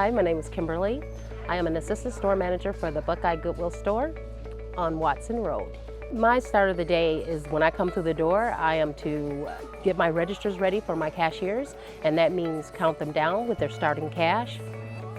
Hi, my name is Kimberly. I am an Assistant Store Manager for the Buckeye Goodwill store on Watson Road. My start of the day is when I come through the door, I am to get my registers ready for my cashiers, and that means count them down with their starting cash,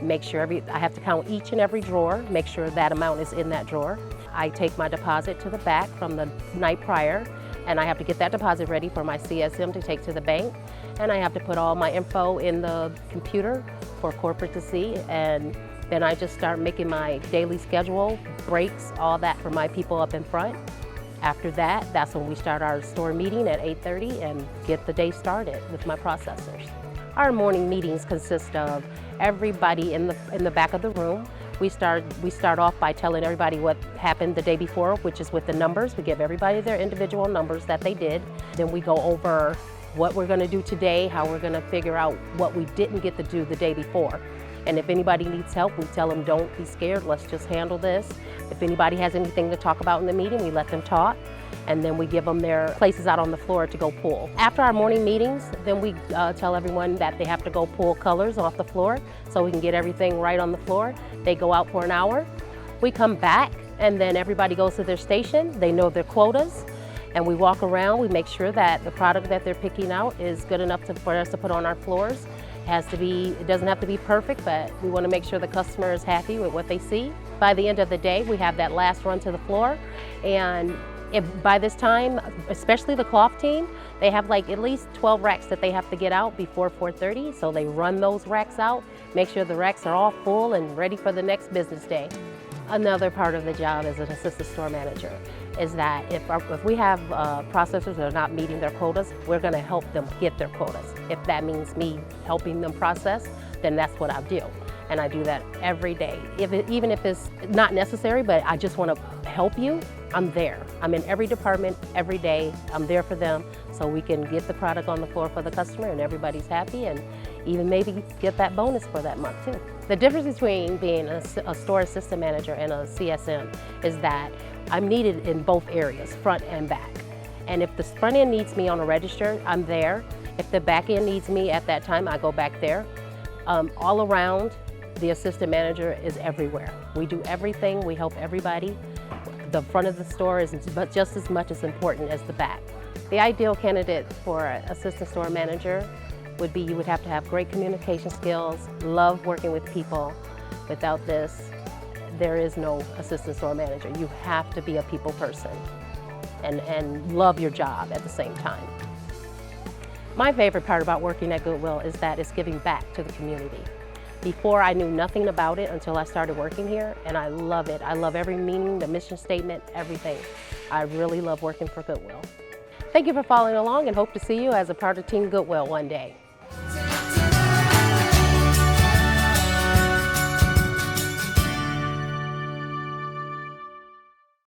make sure I have to count each and every drawer, make sure that amount is in that drawer. I take my deposit to the back from the night prior, and I have to get that deposit ready for my CSM to take to the bank, and I have to put all my info in the computer for corporate to see, and then I just start making my daily schedule, breaks, all that for my people up in front. After that, that's when we start our store meeting at 8:30 and get the day started with my processors. Our morning meetings consist of everybody in the back of the room. We start off by telling everybody what happened the day before, which is with the numbers. We give everybody their individual numbers that they did. Then we go over what we're going to do today, how we're going to figure out what we didn't get to do the day before. And if anybody needs help, we tell them, don't be scared, let's just handle this. If anybody has anything to talk about in the meeting, we let them talk, and then we give them their places out on the floor to go pull. After our morning meetings, then we tell everyone that they have to go pull colors off the floor so we can get everything right on the floor. They go out for an hour. We come back, and then everybody goes to their station. They know their quotas, and we walk around. We make sure that the product that they're picking out is good enough for us to put on our floors. It doesn't have to be perfect, but we want to make sure the customer is happy with what they see. By the end of the day, we have that last run to the floor, and by this time, especially the cloth team, they have like at least 12 racks that they have to get out before 4:30, so they run those racks out, make sure the racks are all full and ready for the next business day. Another part of the job as an assistant store manager is that if we have processors that are not meeting their quotas, we're going to help them get their quotas. If that means me helping them process, then that's what I do. And I do that every day. Even if it's not necessary, but I just want to help you, I'm there. I'm in every department every day. I'm there for them so we can get the product on the floor for the customer and everybody's happy, and even maybe get that bonus for that month too. The difference between being a store assistant manager and a CSM is that I'm needed in both areas, front and back. And if the front end needs me on a register, I'm there. If the back end needs me at that time, I go back there. All around, the assistant manager is everywhere. We do everything, we help everybody. The front of the store is just as much as important as the back. The ideal candidate for an assistant store manager would be you would have to have great communication skills, love working with people. Without this, there is no assistant store manager. You have to be a people person and love your job at the same time. My favorite part about working at Goodwill is that it's giving back to the community. Before, I knew nothing about it until I started working here, and I love it. I love every meeting, the mission statement, everything. I really love working for Goodwill. Thank you for following along, and hope to see you as a part of Team Goodwill one day.